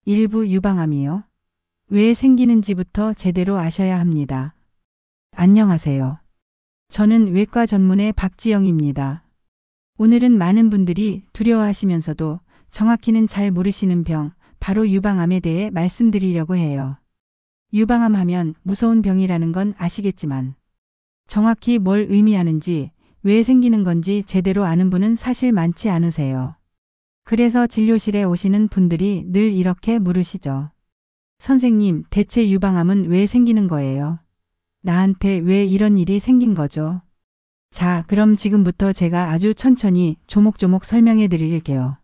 일부 유방암이요? 왜 생기는지부터 제대로 아셔야 합니다. 안녕하세요. 저는 외과 전문의 박지영입니다. 오늘은 많은 분들이 두려워하시면서도 정확히는 잘 모르시는 병, 바로 유방암에 대해 말씀드리려고 해요. 유방암 하면 무서운 병이라는 건 아시겠지만 정확히 뭘 의미하는지, 왜 생기는 건지 제대로 아는 분은 사실 많지 않으세요. 그래서 진료실에 오시는 분들이 늘 이렇게 물으시죠. 선생님, 대체 유방암은 왜 생기는 거예요? 나한테 왜 이런 일이 생긴 거죠? 자, 그럼 지금부터 제가 아주 천천히 조목조목 설명해 드릴게요.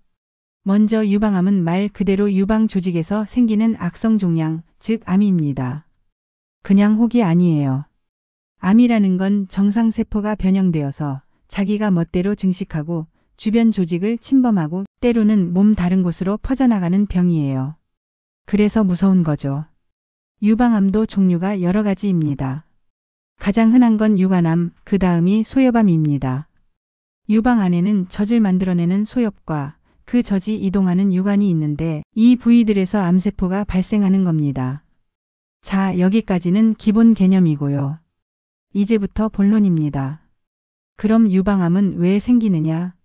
먼저 유방암은 말 그대로 유방 조직에서 생기는 악성 종양, 즉 암입니다. 그냥 혹이 아니에요. 암이라는 건 정상세포가 변형되어서 자기가 멋대로 증식하고 주변 조직을 침범하고 때로는 몸 다른 곳으로 퍼져나가는 병이에요. 그래서 무서운 거죠. 유방암도 종류가 여러 가지입니다. 가장 흔한 건 유관암, 그 다음이 소엽암입니다. 유방 안에는 젖을 만들어내는 소엽과 그 젖이 이동하는 유관이 있는데 이 부위들에서 암세포가 발생하는 겁니다. 자, 여기까지는 기본 개념이고요. 이제부터 본론입니다. 그럼 유방암은 왜 생기느냐?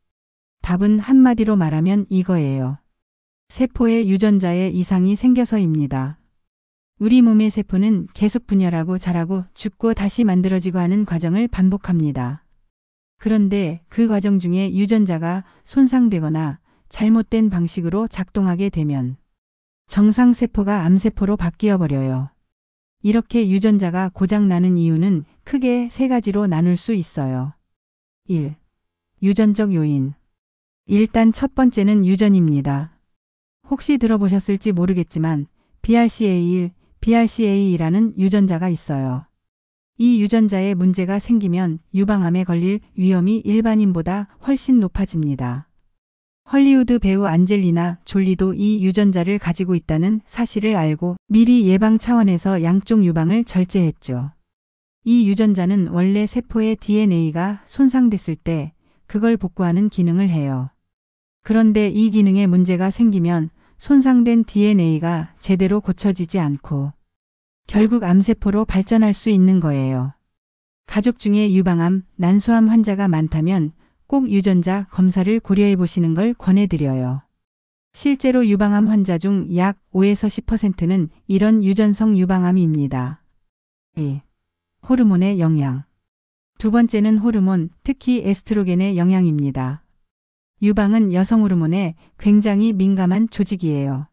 답은 한마디로 말하면 이거예요. 세포의 유전자에 이상이 생겨서입니다. 우리 몸의 세포는 계속 분열하고 자라고 죽고 다시 만들어지고 하는 과정을 반복합니다. 그런데 그 과정 중에 유전자가 손상되거나 잘못된 방식으로 작동하게 되면 정상세포가 암세포로 바뀌어 버려요. 이렇게 유전자가 고장나는 이유는 크게 세 가지로 나눌 수 있어요. 1. 유전적 요인. 일단 첫 번째는 유전입니다. 혹시 들어보셨을지 모르겠지만 BRCA1, BRCA2라는 유전자가 있어요. 이 유전자에 문제가 생기면 유방암에 걸릴 위험이 일반인보다 훨씬 높아집니다. 헐리우드 배우 안젤리나 졸리도 이 유전자를 가지고 있다는 사실을 알고 미리 예방 차원에서 양쪽 유방을 절제했죠. 이 유전자는 원래 세포의 DNA가 손상됐을 때 그걸 복구하는 기능을 해요. 그런데 이 기능에 문제가 생기면 손상된 DNA가 제대로 고쳐지지 않고 결국 암세포로 발전할 수 있는 거예요. 가족 중에 유방암, 난소암 환자가 많다면 꼭 유전자 검사를 고려해 보시는 걸 권해드려요. 실제로 유방암 환자 중 약 5에서 10%는 이런 유전성 유방암입니다. 2. 호르몬의 영향. 두 번째는 호르몬, 특히 에스트로겐의 영향입니다. 유방은 여성 호르몬에 굉장히 민감한 조직이에요.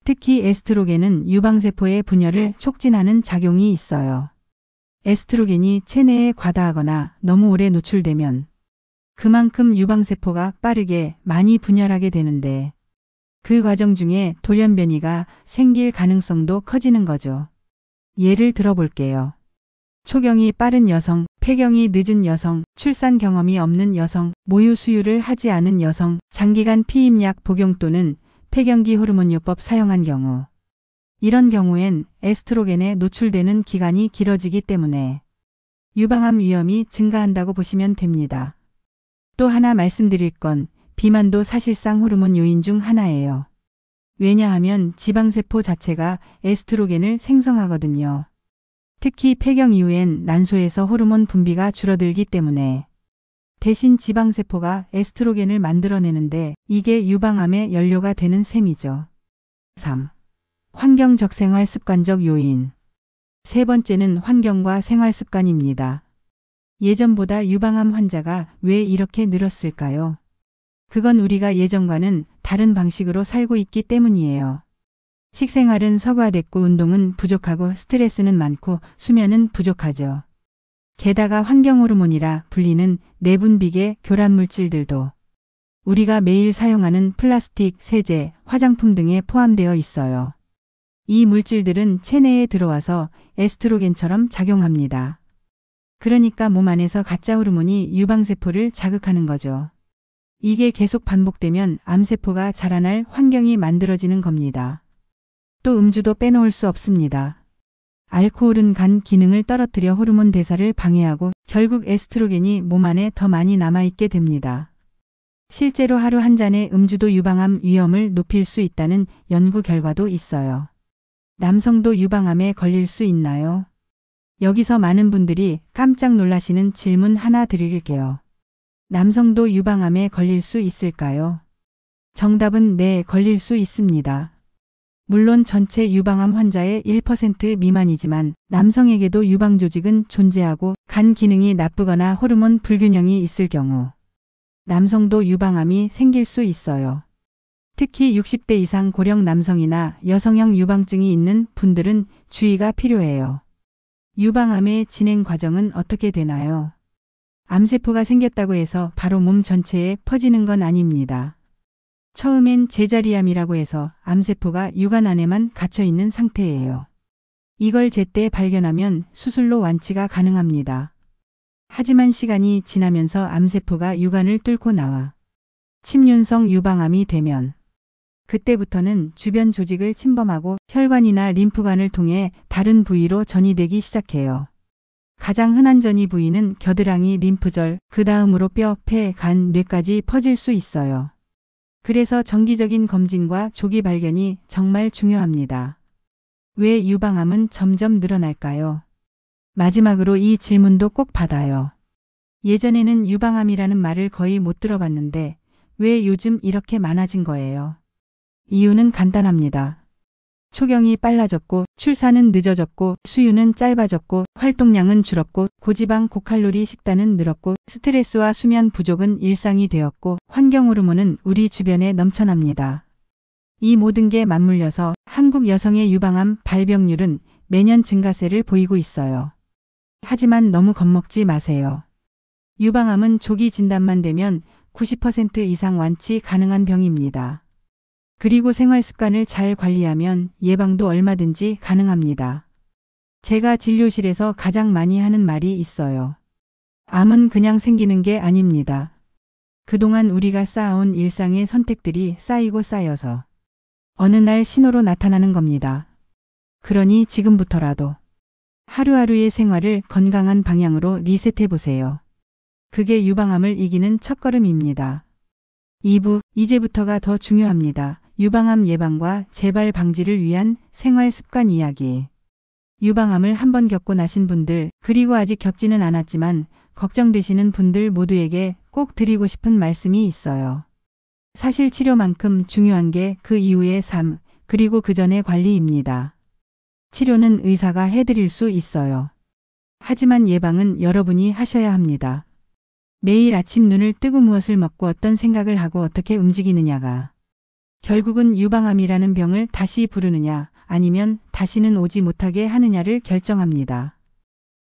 특히 에스트로겐은 유방세포의 분열을 촉진하는 작용이 있어요. 에스트로겐이 체내에 과다하거나 너무 오래 노출되면 그만큼 유방세포가 빠르게 많이 분열하게 되는데 그 과정 중에 돌연변이가 생길 가능성도 커지는 거죠. 예를 들어볼게요. 초경이 빠른 여성, 폐경이 늦은 여성, 출산 경험이 없는 여성, 모유 수유를 하지 않은 여성, 장기간 피임약 복용 또는 폐경기 호르몬요법 사용한 경우. 이런 경우엔 에스트로겐에 노출되는 기간이 길어지기 때문에 유방암 위험이 증가한다고 보시면 됩니다. 또 하나 말씀드릴 건 비만도 사실상 호르몬 요인 중 하나예요. 왜냐하면 지방세포 자체가 에스트로겐을 생성하거든요. 특히 폐경 이후엔 난소에서 호르몬 분비가 줄어들기 때문에 대신 지방세포가 에스트로겐을 만들어내는데 이게 유방암의 연료가 되는 셈이죠. 3. 환경적 생활 습관적 요인. 세 번째는 환경과 생활 습관입니다. 예전보다 유방암 환자가 왜 이렇게 늘었을까요? 그건 우리가 예전과는 다른 방식으로 살고 있기 때문이에요. 식생활은 서구화됐고 운동은 부족하고 스트레스는 많고 수면은 부족하죠. 게다가 환경호르몬이라 불리는 내분비계 교란물질들도 우리가 매일 사용하는 플라스틱, 세제, 화장품 등에 포함되어 있어요. 이 물질들은 체내에 들어와서 에스트로겐처럼 작용합니다. 그러니까 몸 안에서 가짜 호르몬이 유방세포를 자극하는 거죠. 이게 계속 반복되면 암세포가 자라날 환경이 만들어지는 겁니다. 또 음주도 빼놓을 수 없습니다. 알코올은 간 기능을 떨어뜨려 호르몬 대사를 방해하고 결국 에스트로겐이 몸 안에 더 많이 남아있게 됩니다. 실제로 하루 한 잔의 음주도 유방암 위험을 높일 수 있다는 연구 결과도 있어요. 남성도 유방암에 걸릴 수 있나요? 여기서 많은 분들이 깜짝 놀라시는 질문 하나 드릴게요. 남성도 유방암에 걸릴 수 있을까요? 정답은 네, 걸릴 수 있습니다. 물론 전체 유방암 환자의 1% 미만이지만 남성에게도 유방 조직은 존재하고 간 기능이 나쁘거나 호르몬 불균형이 있을 경우 남성도 유방암이 생길 수 있어요. 특히 60대 이상 고령 남성이나 여성형 유방증이 있는 분들은 주의가 필요해요. 유방암의 진행 과정은 어떻게 되나요? 암세포가 생겼다고 해서 바로 몸 전체에 퍼지는 건 아닙니다. 처음엔 제자리암이라고 해서 암세포가 유관 안에만 갇혀 있는 상태예요. 이걸 제때 발견하면 수술로 완치가 가능합니다. 하지만 시간이 지나면서 암세포가 유관을 뚫고 나와 침륜성 유방암이 되면 그때부터는 주변 조직을 침범하고 혈관이나 림프관을 통해 다른 부위로 전이되기 시작해요. 가장 흔한 전이 부위는 겨드랑이, 림프절, 그 다음으로 뼈, 폐, 간, 뇌까지 퍼질 수 있어요. 그래서 정기적인 검진과 조기 발견이 정말 중요합니다. 왜 유방암은 점점 늘어날까요? 마지막으로 이 질문도 꼭 받아요. 예전에는 유방암이라는 말을 거의 못 들어봤는데 왜 요즘 이렇게 많아진 거예요? 이유는 간단합니다. 초경이 빨라졌고 출산은 늦어졌고 수유는 짧아졌고 활동량은 줄었고 고지방 고칼로리 식단은 늘었고 스트레스와 수면 부족은 일상이 되었고 환경 호르몬은 우리 주변에 넘쳐납니다. 이 모든 게 맞물려서 한국 여성의 유방암 발병률은 매년 증가세를 보이고 있어요. 하지만 너무 겁먹지 마세요. 유방암은 조기 진단만 되면 90% 이상 완치 가능한 병입니다. 그리고 생활 습관을 잘 관리하면 예방도 얼마든지 가능합니다. 제가 진료실에서 가장 많이 하는 말이 있어요. 암은 그냥 생기는 게 아닙니다. 그동안 우리가 쌓아온 일상의 선택들이 쌓이고 쌓여서 어느 날 신호로 나타나는 겁니다. 그러니 지금부터라도 하루하루의 생활을 건강한 방향으로 리셋해 보세요. 그게 유방암을 이기는 첫걸음입니다. 2부, 이제부터가 더 중요합니다. 유방암 예방과 재발 방지를 위한 생활 습관 이야기. 유방암을 한번 겪고 나신 분들, 그리고 아직 겪지는 않았지만 걱정되시는 분들 모두에게 꼭 드리고 싶은 말씀이 있어요. 사실 치료만큼 중요한 게 그 이후의 삶, 그리고 그 전의 관리입니다. 치료는 의사가 해드릴 수 있어요. 하지만 예방은 여러분이 하셔야 합니다. 매일 아침 눈을 뜨고 무엇을 먹고 어떤 생각을 하고 어떻게 움직이느냐가 결국은 유방암이라는 병을 다시 부르느냐 아니면 다시는 오지 못하게 하느냐를 결정합니다.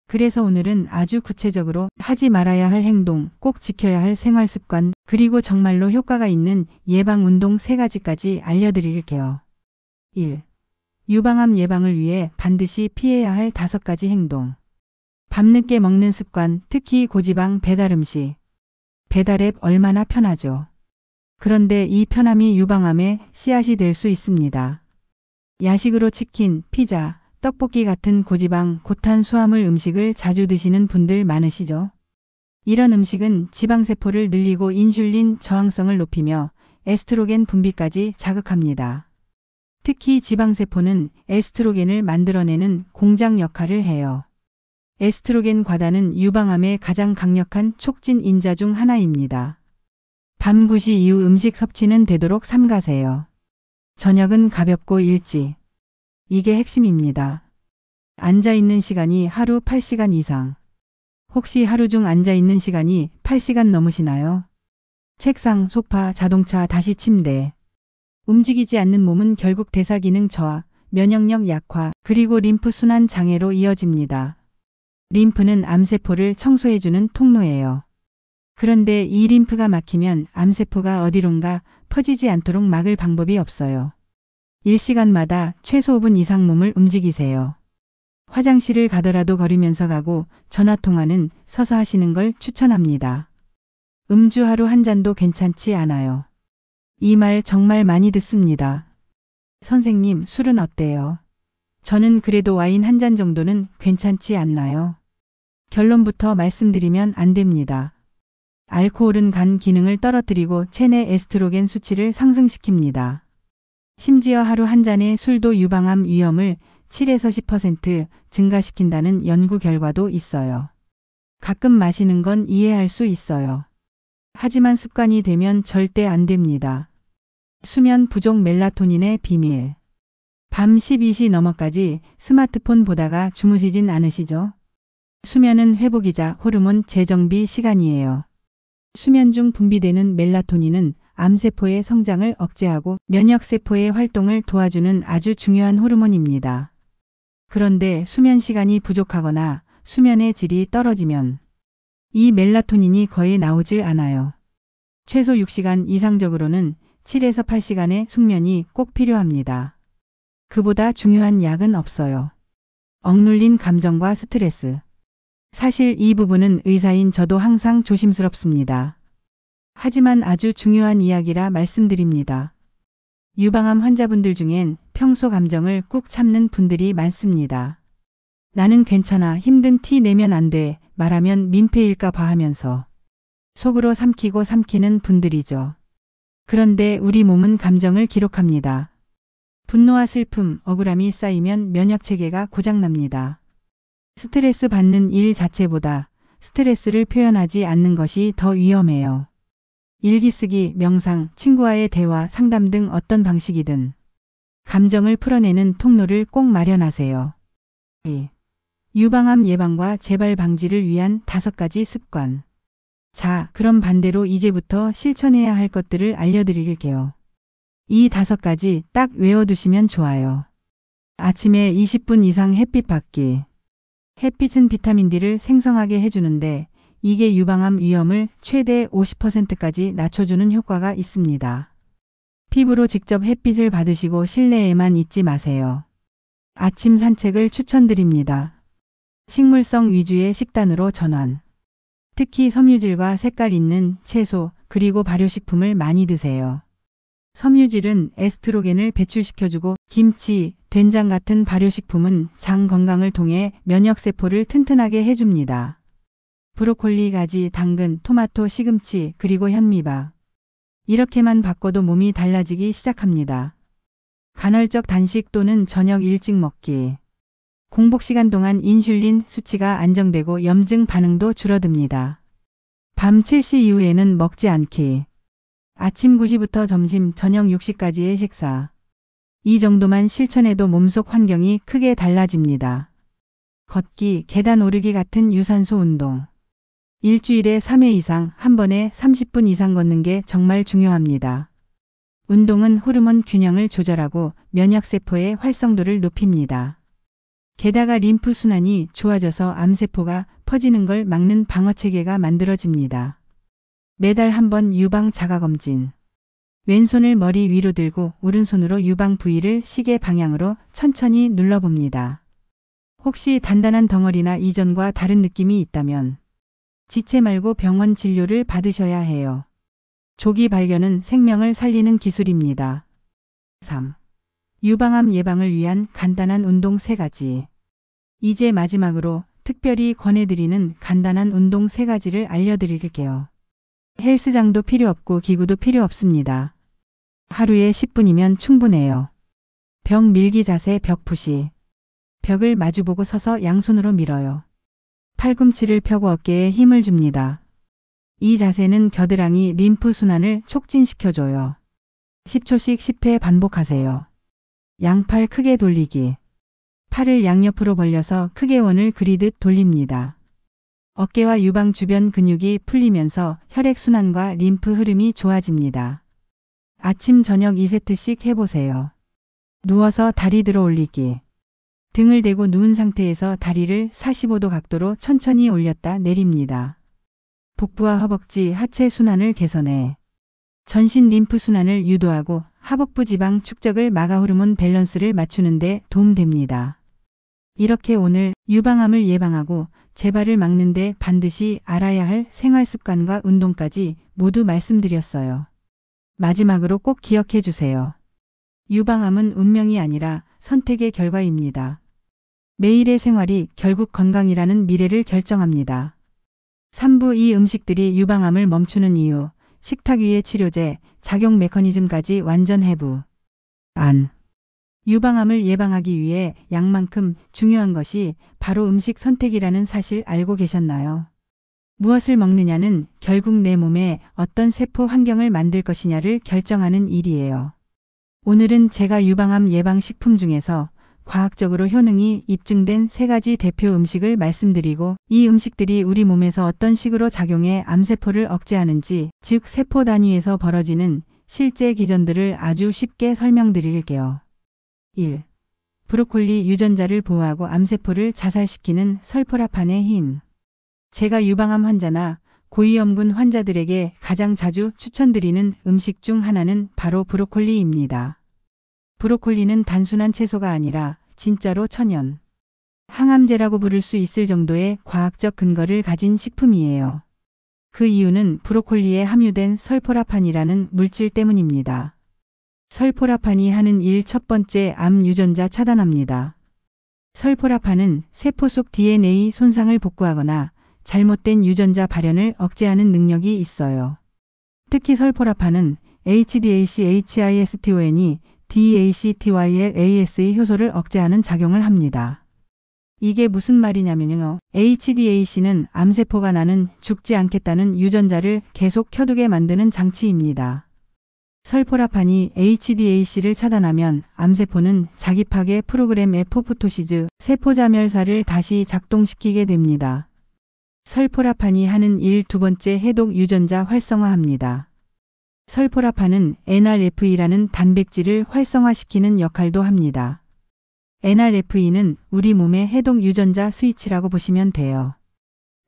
그래서 오늘은 아주 구체적으로 하지 말아야 할 행동, 꼭 지켜야 할 생활 습관, 그리고 정말로 효과가 있는 예방 운동 3가지까지 알려드릴게요. 1. 유방암 예방을 위해 반드시 피해야 할 5가지 행동. 밤늦게 먹는 습관, 특히 고지방 배달 음식. 배달앱 얼마나 편하죠. 그런데 이 편함이 유방암의 씨앗이 될 수 있습니다. 야식으로 치킨, 피자, 떡볶이 같은 고지방, 고탄수화물 음식을 자주 드시는 분들 많으시죠? 이런 음식은 지방세포를 늘리고 인슐린 저항성을 높이며 에스트로겐 분비까지 자극합니다. 특히 지방세포는 에스트로겐을 만들어내는 공장 역할을 해요. 에스트로겐 과다는 유방암의 가장 강력한 촉진 인자 중 하나입니다. 밤 9시 이후 음식 섭취는 되도록 삼가세요. 저녁은 가볍고 일찍. 이게 핵심입니다. 앉아있는 시간이 하루 8시간 이상. 혹시 하루 중 앉아있는 시간이 8시간 넘으시나요? 책상, 소파, 자동차, 다시 침대. 움직이지 않는 몸은 결국 대사 기능 저하, 면역력 약화, 그리고 림프 순환 장애로 이어집니다. 림프는 암세포를 청소해주는 통로예요. 그런데 이 림프가 막히면 암세포가 어디론가 퍼지지 않도록 막을 방법이 없어요. 1시간마다 최소 5분 이상 몸을 움직이세요. 화장실을 가더라도 걸으면서 가고 전화통화는 서서 하시는 걸 추천합니다. 음주 하루 한 잔도 괜찮지 않아요. 이 말 정말 많이 듣습니다. 선생님, 술은 어때요? 저는 그래도 와인 한 잔 정도는 괜찮지 않나요? 결론부터 말씀드리면 안 됩니다. 알코올은 간 기능을 떨어뜨리고 체내 에스트로겐 수치를 상승시킵니다. 심지어 하루 한 잔의 술도 유방암 위험을 7에서 10% 증가시킨다는 연구 결과도 있어요. 가끔 마시는 건 이해할 수 있어요. 하지만 습관이 되면 절대 안 됩니다. 수면 부족 멜라토닌의 비밀. 밤 12시 넘어까지 스마트폰 보다가 주무시진 않으시죠? 수면은 회복이자 호르몬 재정비 시간이에요. 수면 중 분비되는 멜라토닌은 암세포의 성장을 억제하고 면역세포의 활동을 도와주는 아주 중요한 호르몬입니다. 그런데 수면 시간이 부족하거나 수면의 질이 떨어지면 이 멜라토닌이 거의 나오질 않아요. 최소 6시간 이상적으로는 7에서 8시간의 숙면이 꼭 필요합니다. 그보다 중요한 약은 없어요. 억눌린 감정과 스트레스. 사실 이 부분은 의사인 저도 항상 조심스럽습니다. 하지만 아주 중요한 이야기라 말씀드립니다. 유방암 환자분들 중엔 평소 감정을 꾹 참는 분들이 많습니다. 나는 괜찮아, 힘든 티 내면 안 돼, 말하면 민폐일까 봐 하면서 속으로 삼키는 분들이죠. 그런데 우리 몸은 감정을 기록합니다. 분노와 슬픔, 억울함이 쌓이면 면역체계가 고장납니다. 스트레스 받는 일 자체보다 스트레스를 표현하지 않는 것이 더 위험해요. 일기 쓰기, 명상, 친구와의 대화, 상담 등 어떤 방식이든 감정을 풀어내는 통로를 꼭 마련하세요. 유방암 예방과 재발 방지를 위한 5가지 습관. 자, 그럼 반대로 이제부터 실천해야 할 것들을 알려드릴게요. 이 5가지 딱 외워두시면 좋아요. 아침에 20분 이상 햇빛 받기. 햇빛은 비타민 D를 생성하게 해주는데 이게 유방암 위험을 최대 50%까지 낮춰주는 효과가 있습니다. 피부로 직접 햇빛을 받으시고 실내에만 있지 마세요. 아침 산책을 추천드립니다. 식물성 위주의 식단으로 전환. 특히 섬유질과 색깔 있는 채소 그리고 발효식품을 많이 드세요. 섬유질은 에스트로겐을 배출시켜주고 김치, 된장 같은 발효식품은 장 건강을 통해 면역세포를 튼튼하게 해줍니다. 브로콜리, 가지, 당근, 토마토, 시금치, 그리고 현미밥. 이렇게만 바꿔도 몸이 달라지기 시작합니다. 간헐적 단식 또는 저녁 일찍 먹기. 공복 시간 동안 인슐린 수치가 안정되고 염증 반응도 줄어듭니다. 밤 7시 이후에는 먹지 않기. 아침 9시부터 점심, 저녁 6시까지의 식사. 이 정도만 실천해도 몸속 환경이 크게 달라집니다. 걷기, 계단 오르기 같은 유산소 운동. 일주일에 3회 이상, 한 번에 30분 이상 걷는 게 정말 중요합니다. 운동은 호르몬 균형을 조절하고 면역세포의 활성도를 높입니다. 게다가 림프 순환이 좋아져서 암세포가 퍼지는 걸 막는 방어체계가 만들어집니다. 매달 한 번 유방 자가검진. 왼손을 머리 위로 들고 오른손으로 유방 부위를 시계 방향으로 천천히 눌러봅니다. 혹시 단단한 덩어리나 이전과 다른 느낌이 있다면 지체 말고 병원 진료를 받으셔야 해요. 조기 발견은 생명을 살리는 기술입니다. 3. 유방암 예방을 위한 간단한 운동 3가지. 이제 마지막으로 특별히 권해드리는 간단한 운동 3가지를 알려드릴게요. 헬스장도 필요 없고 기구도 필요 없습니다. 하루에 10분이면 충분해요. 벽 밀기 자세, 벽 푸시. 벽을 마주보고 서서 양손으로 밀어요. 팔꿈치를 펴고 어깨에 힘을 줍니다. 이 자세는 겨드랑이 림프 순환을 촉진시켜줘요. 10초씩 10회 반복하세요. 양팔 크게 돌리기. 팔을 양옆으로 벌려서 크게 원을 그리듯 돌립니다. 어깨와 유방 주변 근육이 풀리면서 혈액순환과 림프 흐름이 좋아집니다. 아침 저녁 2세트씩 해보세요. 누워서 다리 들어 올리기. 등을 대고 누운 상태에서 다리를 45도 각도로 천천히 올렸다 내립니다. 복부와 허벅지, 하체 순환을 개선해 전신 림프 순환을 유도하고 하복부 지방 축적을 막아 호르몬 밸런스를 맞추는 데 도움됩니다. 이렇게 오늘 유방암을 예방하고 재발을 막는 데 반드시 알아야 할 생활습관과 운동까지 모두 말씀드렸어요. 마지막으로 꼭 기억해 주세요. 유방암은 운명이 아니라 선택의 결과입니다. 매일의 생활이 결국 건강이라는 미래를 결정합니다. 3부 이 음식들이 유방암을 멈추는 이유, 식탁 위의 치료제, 작용 메커니즘까지 완전 해부. 안. 유방암을 예방하기 위해 약만큼 중요한 것이 바로 음식 선택이라는 사실 알고 계셨나요? 무엇을 먹느냐는 결국 내 몸에 어떤 세포 환경을 만들 것이냐를 결정하는 일이에요. 오늘은 제가 유방암 예방 식품 중에서 과학적으로 효능이 입증된 3가지 대표 음식을 말씀드리고 이 음식들이 우리 몸에서 어떤 식으로 작용해 암세포를 억제하는지, 즉 세포 단위에서 벌어지는 실제 기전들을 아주 쉽게 설명드릴게요. 1. 브로콜리 유전자를 보호하고 암세포를 자살시키는 설포라판의 힘. 제가 유방암 환자나 고위험군 환자들에게 가장 자주 추천드리는 음식 중 하나는 바로 브로콜리입니다. 브로콜리는 단순한 채소가 아니라 진짜로 천연 항암제라고 부를 수 있을 정도의 과학적 근거를 가진 식품이에요. 그 이유는 브로콜리에 함유된 설포라판이라는 물질 때문입니다. 설포라판이 하는 일 첫 번째, 암 유전자 차단합니다. 설포라판은 세포 속 DNA 손상을 복구하거나 잘못된 유전자 발현을 억제하는 능력이 있어요. 특히 설포라판은 HDAC-HISTON이 DACTYLAS의 효소를 억제하는 작용을 합니다. 이게 무슨 말이냐면요. HDAC는 암세포가 나는 죽지 않겠다는 유전자를 계속 켜두게 만드는 장치입니다. 설포라판이 HDAC를 차단하면 암세포는 자기 파괴 프로그램 에포프토시즈, 세포자멸사를 다시 작동시키게 됩니다. 설포라판이 하는 일 두 번째, 해독 유전자 활성화합니다. 설포라판은 NRFE라는 단백질을 활성화시키는 역할도 합니다. NRFE는 우리 몸의 해독 유전자 스위치라고 보시면 돼요.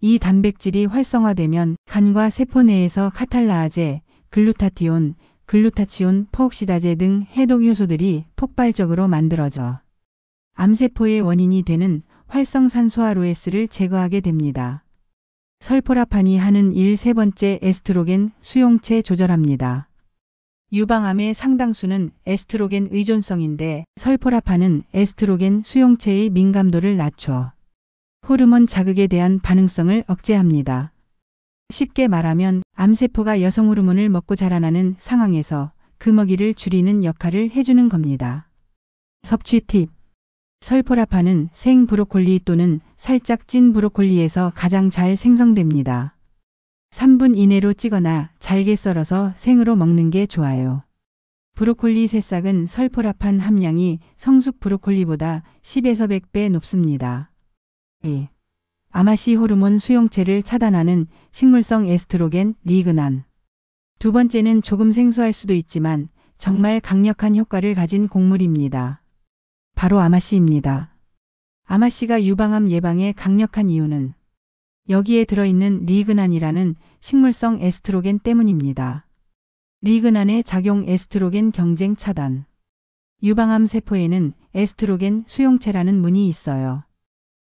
이 단백질이 활성화되면 간과 세포 내에서 카탈라아제, 글루타티온, 글루타치온, 포옥시다제 등 해독 요소들이 폭발적으로 만들어져 암세포의 원인이 되는 활성산소화로에스를 제거하게 됩니다. 설포라판이 하는 일 세 번째, 에스트로겐 수용체 조절합니다. 유방암의 상당수는 에스트로겐 의존성인데 설포라판은 에스트로겐 수용체의 민감도를 낮춰 호르몬 자극에 대한 반응성을 억제합니다. 쉽게 말하면 암세포가 여성 호르몬을 먹고 자라나는 상황에서 그 먹이를 줄이는 역할을 해주는 겁니다. 섭취 팁. 설포라판은 생 브로콜리 또는 살짝 찐 브로콜리에서 가장 잘 생성됩니다. 3분 이내로 찌거나 잘게 썰어서 생으로 먹는 게 좋아요. 브로콜리 새싹은 설포라판 함량이 성숙 브로콜리보다 10에서 100배 높습니다. 2. 아마시 호르몬 수용체를 차단하는 식물성 에스트로겐 리그난. 두 번째는 조금 생소할 수도 있지만 정말 강력한 효과를 가진 곡물입니다. 바로 아마씨입니다. 아마씨가 유방암 예방에 강력한 이유는 여기에 들어있는 리그난이라는 식물성 에스트로겐 때문입니다. 리그난의 작용, 에스트로겐 경쟁 차단. 유방암 세포에는 에스트로겐 수용체라는 문이 있어요.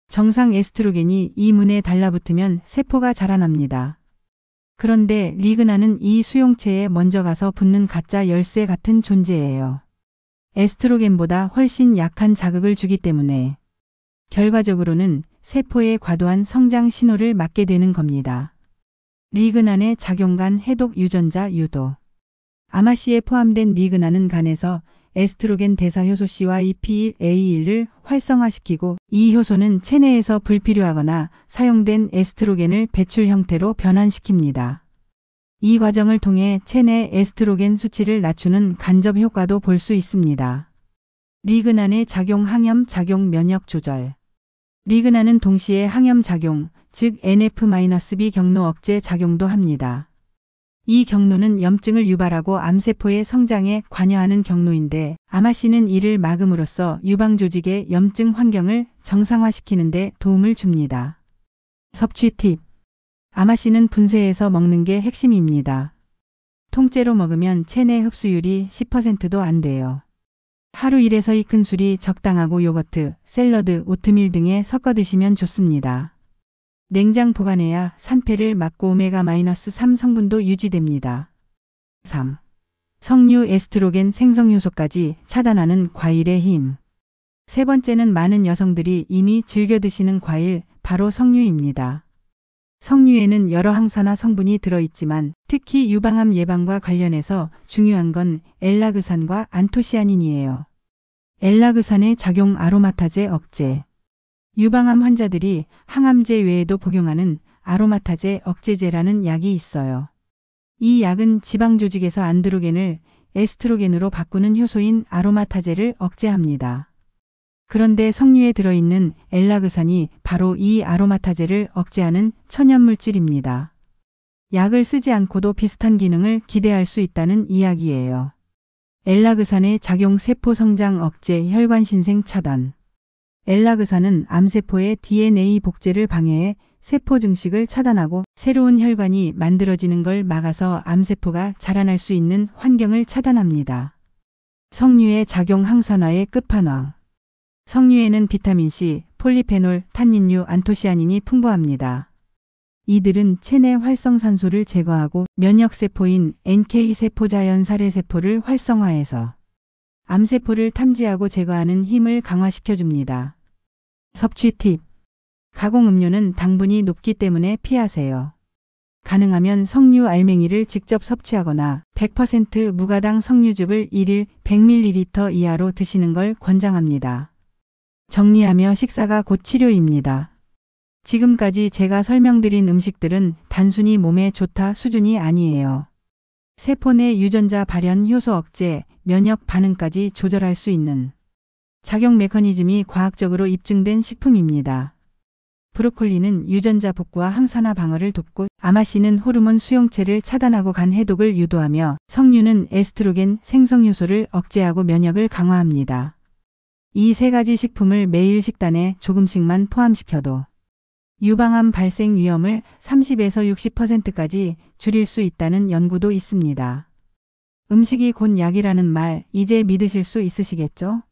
정상 에스트로겐이 이 문에 달라붙으면 세포가 자라납니다. 그런데 리그난은 이 수용체에 먼저 가서 붙는 가짜 열쇠 같은 존재예요. 에스트로겐보다 훨씬 약한 자극을 주기 때문에 결과적으로는 세포의 과도한 성장 신호를 막게 되는 겁니다. 리그난의 작용, 간 해독 유전자 유도. 아마씨에 포함된 리그난은 간에서 에스트로겐 대사 효소 C와 EP1A1을 활성화시키고 이 효소는 체내에서 불필요하거나 사용된 에스트로겐을 배출 형태로 변환시킵니다. 이 과정을 통해 체내 에스트로겐 수치를 낮추는 간접 효과도 볼 수 있습니다. 리그난의 작용, 항염 작용, 면역 조절. 리그난은 동시에 항염 작용, 즉 NF-B 경로 억제 작용도 합니다. 이 경로는 염증을 유발하고 암세포의 성장에 관여하는 경로인데 아마씨는 이를 막음으로써 유방 조직의 염증 환경을 정상화시키는 데 도움을 줍니다. 섭취 팁. 아마씨는 분쇄해서 먹는 게 핵심입니다. 통째로 먹으면 체내 흡수율이 10%도 안 돼요. 하루 1에서 2큰술이 적당하고 요거트, 샐러드, 오트밀 등에 섞어 드시면 좋습니다. 냉장 보관해야 산패를 막고 오메가-3 성분도 유지됩니다. 3. 석류 에스트로겐 생성효소까지 차단하는 과일의 힘. 세 번째는 많은 여성들이 이미 즐겨 드시는 과일, 바로 석류입니다. 석류에는 여러 항산화 성분이 들어있지만 특히 유방암 예방과 관련해서 중요한 건 엘라그산과 안토시아닌이에요. 엘라그산의 작용 아로마타제 억제. 유방암 환자들이 항암제 외에도 복용하는 아로마타제 억제제라는 약이 있어요. 이 약은 지방 조직에서 안드로겐을 에스트로겐으로 바꾸는 효소인 아로마타제를 억제합니다. 그런데 석류에 들어있는 엘라그산이 바로 이 아로마타제를 억제하는 천연물질입니다. 약을 쓰지 않고도 비슷한 기능을 기대할 수 있다는 이야기예요. 엘라그산의 작용 세포 성장 억제, 혈관 신생 차단. 엘라그산은 암세포의 DNA 복제를 방해해 세포 증식을 차단하고 새로운 혈관이 만들어지는 걸 막아서 암세포가 자라날 수 있는 환경을 차단합니다. 석류의 작용 항산화의 끝판왕. 석류에는 비타민C, 폴리페놀, 탄닌류, 안토시아닌이 풍부합니다. 이들은 체내 활성산소를 제거하고 면역세포인 NK 세포 자연 살해세포를 활성화해서 암세포를 탐지하고 제거하는 힘을 강화시켜줍니다. 섭취 팁. 가공음료는 당분이 높기 때문에 피하세요. 가능하면 석류 알맹이를 직접 섭취하거나 100% 무가당 석류즙을 1일 100ml 이하로 드시는 걸 권장합니다. 정리하며 식사가 곧 치료입니다. 지금까지 제가 설명드린 음식들은 단순히 몸에 좋다 수준이 아니에요. 세포 내 유전자 발현 효소 억제, 면역 반응까지 조절할 수 있는 작용 메커니즘이 과학적으로 입증된 식품입니다. 브로콜리는 유전자 복구와 항산화 방어를 돕고 아마씨는 호르몬 수용체를 차단하고 간 해독을 유도하며 석류는 에스트로겐 생성 효소를 억제하고 면역을 강화합니다. 이 세 가지 식품을 매일 식단에 조금씩만 포함시켜도 유방암 발생 위험을 30에서 60%까지 줄일 수 있다는 연구도 있습니다. 음식이 곧 약이라는 말 이제 믿으실 수 있으시겠죠?